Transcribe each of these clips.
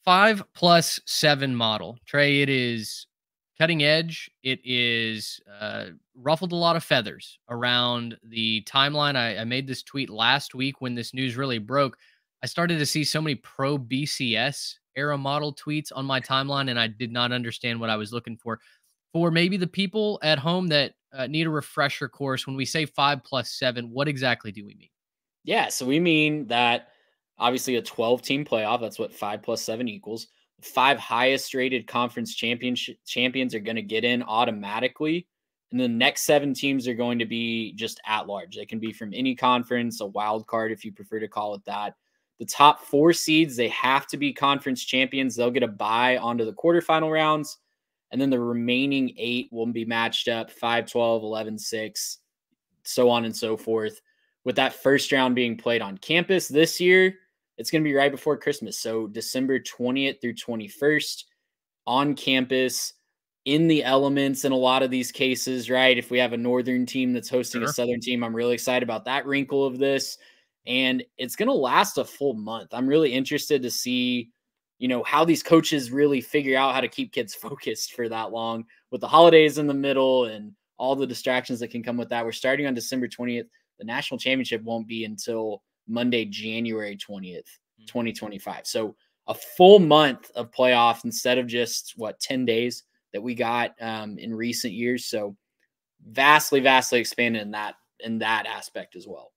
5+7 model, Trey. It is cutting edge. It is ruffled a lot of feathers around the timeline. I made this tweet last week when this news really broke. I started to see so many pro BCS era model tweets on my timeline, and I did not understand what I was looking for. For maybe the people at home that need a refresher course, when we say 5+7, what exactly do we mean? Yeah, so we mean that obviously a 12 team playoff, that's what 5+7 equals. Five highest rated conference champions are going to get in automatically. And the next seven teams are going to be just at large. They can be from any conference, a wild card if you prefer to call it that. The top four seeds, they have to be conference champions. They'll get a bye onto the quarterfinal rounds. And then the remaining eight will be matched up 5-12, 11-6, so on and so forth. With that first round being played on campus this year, it's going to be right before Christmas. So December 20th through 21st on campus, in the elements in a lot of these cases, right? If we have a northern team that's hosting a southern team, I'm really excited about that wrinkle of this. And it's going to last a full month. I'm really interested to see, how these coaches really figure out how to keep kids focused for that long with the holidays in the middle and all the distractions that can come with that. We're starting on December 20th. The national championship won't be until Monday, January 20th, 2025. So a full month of playoffs instead of just 10 days that we got in recent years. So vastly expanded in that aspect as well.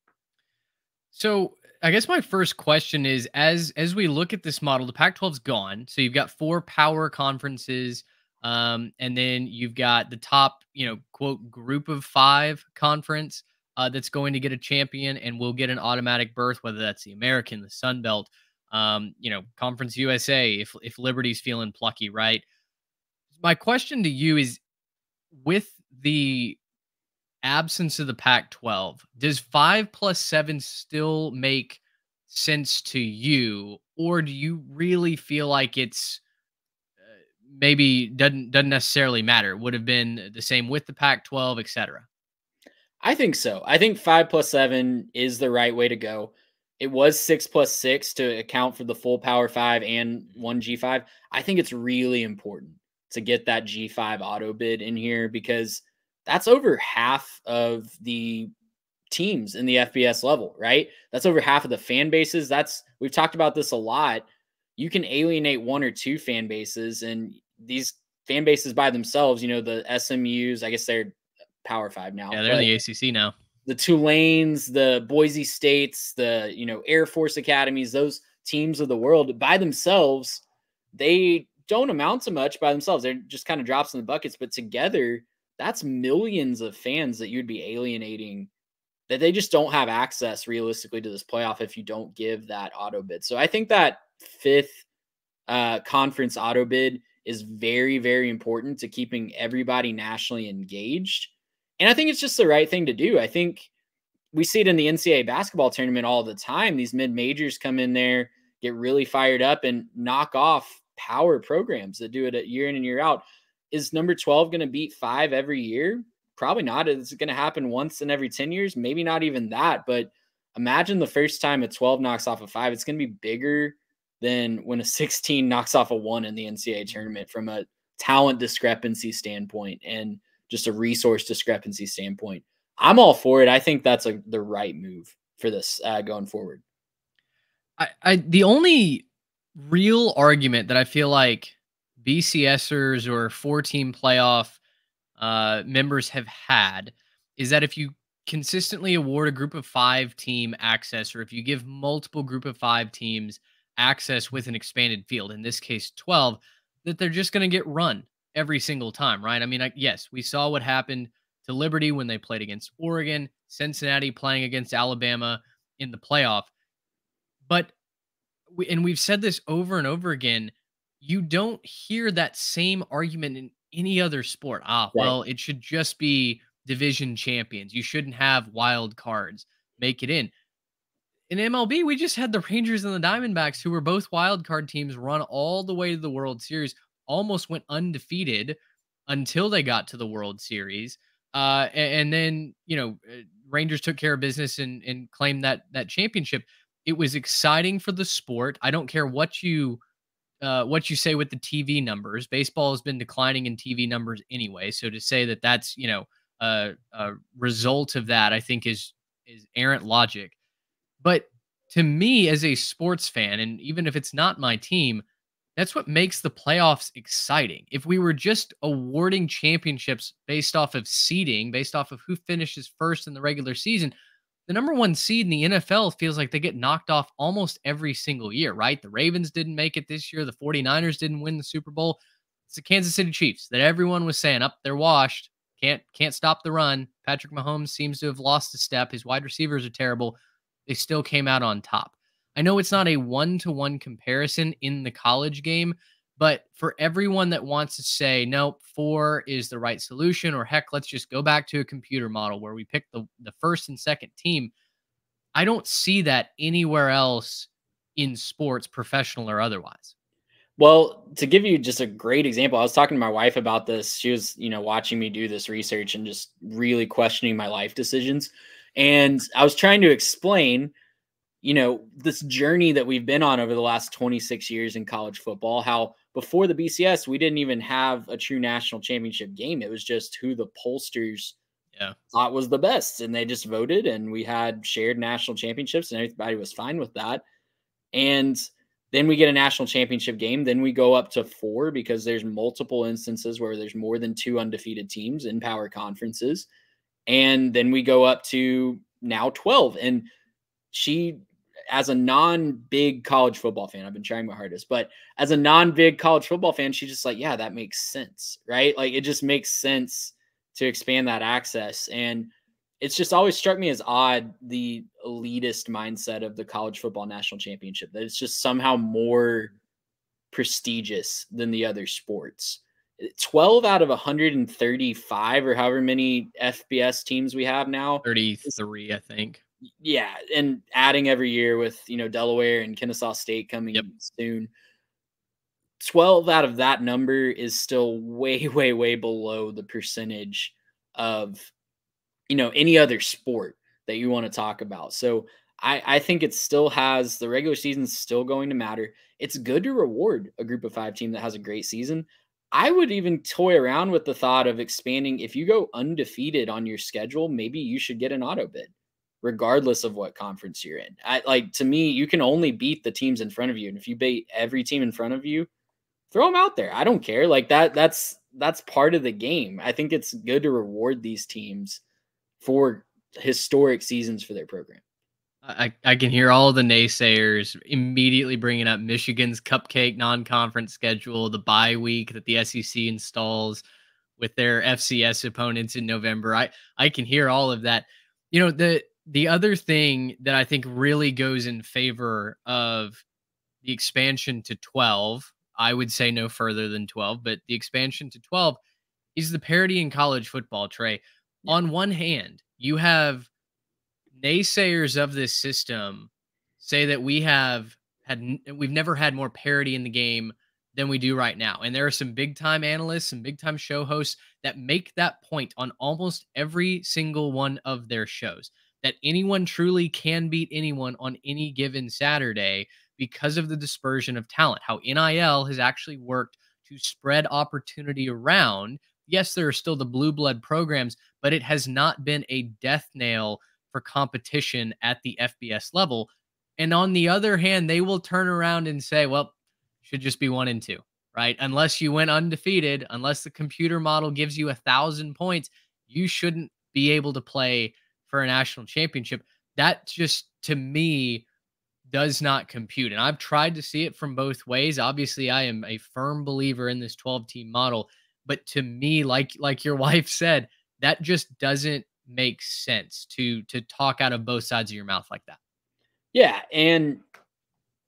So I guess my first question is, as we look at this model, the Pac-12's gone. So you've got four power conferences, and then you've got the top, quote, group of five conference that's going to get a champion and will get an automatic berth, whether that's the American, the Sun Belt, Conference USA, if Liberty's feeling plucky, right? My question to you is, with the absence of the Pac-12, does 5+7 still make sense to you, or do you really feel like it's maybe doesn't necessarily matter? It would have been the same with the Pac-12, etc. I think so. I think 5+7 is the right way to go. It was 6+6 to account for the full Power 5 and one G5. I think it's really important to get that G5 auto bid in here because that's over half of the teams in the FBS level, right? That's over half of the fan bases. We've talked about this a lot. You can alienate one or two fan bases, and these fan bases by themselves, the SMUs, I guess they're Power 5 now. Yeah, they're in the ACC now. The Tulanes, the Boise States, the Air Force Academies, those teams of the world by themselves, they don't amount to much by themselves. They're just kind of drops in the buckets, but together, that's millions of fans that you'd be alienating, that they just don't have access realistically to this playoff if you don't give that auto bid. So I think that fifth conference auto bid is very, very important to keeping everybody nationally engaged. And I think it's just the right thing to do. I think we see it in the NCAA basketball tournament all the time. These mid-majors come in there, get really fired up, and knock off power programs that do it year in and year out. Is number 12 going to beat 5 every year? Probably not. It's going to happen once in every 10 years. Maybe not even that. But imagine the first time a 12 knocks off a 5. It's going to be bigger than when a 16 knocks off a 1 in the NCAA tournament from a talent discrepancy standpoint and just a resource discrepancy standpoint. I'm all for it. I think that's the right move for this going forward. The only real argument that I feel like BCSers or 4-team playoff members have had is that if you consistently award a group of 5 team access, or if you give multiple group of 5 teams access with an expanded field, in this case 12, that they're just going to get run every single time, right? I mean, yes, we saw what happened to Liberty when they played against Oregon, Cincinnati playing against Alabama in the playoff. But we've said this over and over again, you don't hear that same argument in any other sport. Well, it should just be division champions. You shouldn't have wild cards make it in. In MLB, we just had the Rangers and the Diamondbacks, who were both wild card teams, run all the way to the World Series, almost went undefeated until they got to the World Series. And then, Rangers took care of business and claimed that championship. It was exciting for the sport. I don't care what you what you say with the TV numbers. Baseball has been declining in TV numbers anyway, so to say that that's a result of that, I think is errant logic. But to me, as a sports fan, and even if it's not my team, that's what makes the playoffs exciting. If we were just awarding championships based off of seeding, based off of who finishes first in the regular season, the number one seed in the NFL feels like they get knocked off almost every single year, right? The Ravens didn't make it this year. The 49ers didn't win the Super Bowl. It's the Kansas City Chiefs that everyone was saying, up, they're washed. Can't stop the run. Patrick Mahomes seems to have lost a step. His wide receivers are terrible. They still came out on top. I know it's not a one-to-one comparison in the college game, but for everyone that wants to say, no, 4 is the right solution, or heck, let's just go back to a computer model where we pick the first and second team, I don't see that anywhere else in sports, professional or otherwise. Well, to give you just a great example, I was talking to my wife about this. She was, watching me do this research and just really questioning my life decisions. And I was trying to explain, this journey that we've been on over the last 26 years in college football, how before the BCS, we didn't even have a true national championship game. It was just who the pollsters thought was the best. And they just voted, and we had shared national championships, and everybody was fine with that. And then we get a national championship game. Then we go up to 4 because there's multiple instances where there's more than 2 undefeated teams in power conferences. And then we go up to now 12. And she, as a non-big college football fan, I've been trying my hardest, but as a non-big college football fan, she's just like, yeah, that makes sense, right? Like, it just makes sense to expand that access. And it's just always struck me as odd, the elitist mindset of the college football national championship, that it's just somehow more prestigious than the other sports. 12 out of 135 or however many FBS teams we have now. 33, I think. Yeah. And adding every year with, Delaware and Kennesaw State coming soon. 12 out of that number is still way, way, way below the percentage of any other sport that you want to talk about. So I think it still has, the regular season's still going to matter. It's good to reward a group of 5 team that has a great season. I would even toy around with the thought of expanding. If you go undefeated on your schedule, maybe you should get an auto bid, regardless of what conference you're in. To me, you can only beat the teams in front of you. And if you beat every team in front of you, throw them out there. I don't care. That's part of the game. I think it's good to reward these teams for historic seasons for their program. I can hear all the naysayers immediately bringing up Michigan's cupcake non-conference schedule, the bye week that the SEC installs with their FCS opponents in November. I can hear all of that. The other thing that I think really goes in favor of the expansion to 12, I would say no further than 12, but the expansion to 12 is the parity in college football, Trey. Yeah. On one hand, you have naysayers of this system say that we've never had more parity in the game than we do right now. And there are some big time analysts and big time show hosts that make that point on almost every single one of their shows, that anyone truly can beat anyone on any given Saturday because of the dispersion of talent, how NIL has actually worked to spread opportunity around. Yes, there are still the blue blood programs, but it has not been a death nail for competition at the FBS level. And on the other hand, they will turn around and say, well, should just be 1 and 2, right? Unless you went undefeated, unless the computer model gives you 1,000 points, you shouldn't be able to play for a national championship. That just, to me, does not compute. And I've tried to see it from both ways. Obviously, I am a firm believer in this 12-team model. But to me, like your wife said, that just doesn't make sense to talk out of both sides of your mouth like that. Yeah. And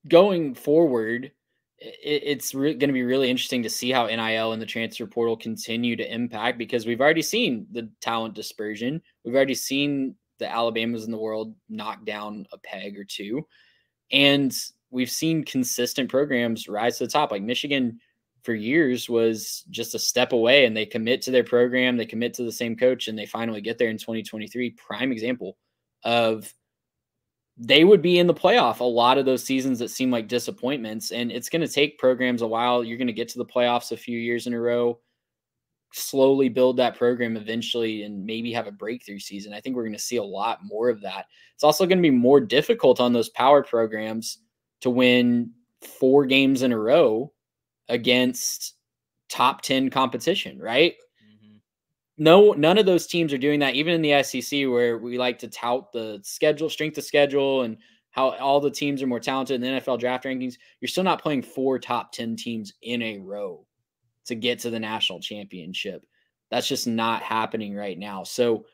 going forward, it's going to be really interesting to see how NIL and the transfer portal continue to impact, because we've already seen the talent dispersion. We've already seen the Alabamas in the world knock down a peg or two. And we've seen consistent programs rise to the top. Like Michigan for years was just a step away, and they commit to their program, they commit to the same coach, and they finally get there in 2023. Prime example of they would be in the playoff a lot of those seasons that seem like disappointments. And it's going to take programs a while. You're going to get to the playoffs a few years in a row, slowly build that program eventually, and maybe have a breakthrough season. I think we're going to see a lot more of that. It's also going to be more difficult on those power programs to win 4 games in a row against top 10 competition, right? No, none of those teams are doing that. Even in the SEC, where we like to tout the schedule, strength of schedule, and how all the teams are more talented in the NFL draft rankings, you're still not playing 4 top 10 teams in a row to get to the national championship. That's just not happening right now. So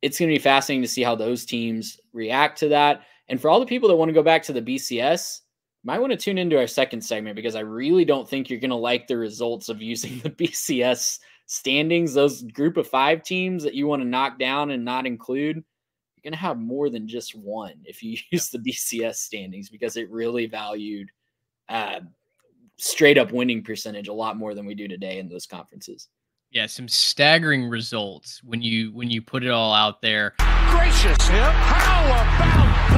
it's going to be fascinating to see how those teams react to that. And for all the people that want to go back to the BCS, might want to tune into our second segment, because I really don't think you're going to like the results of using the BCS standings. Those group of 5 teams that you want to knock down and not include, you're going to have more than just one if you use the BCS standings, because it really valued straight up winning percentage a lot more than we do today in those conferences. Yeah, some staggering results when you put it all out there. Gracious, how about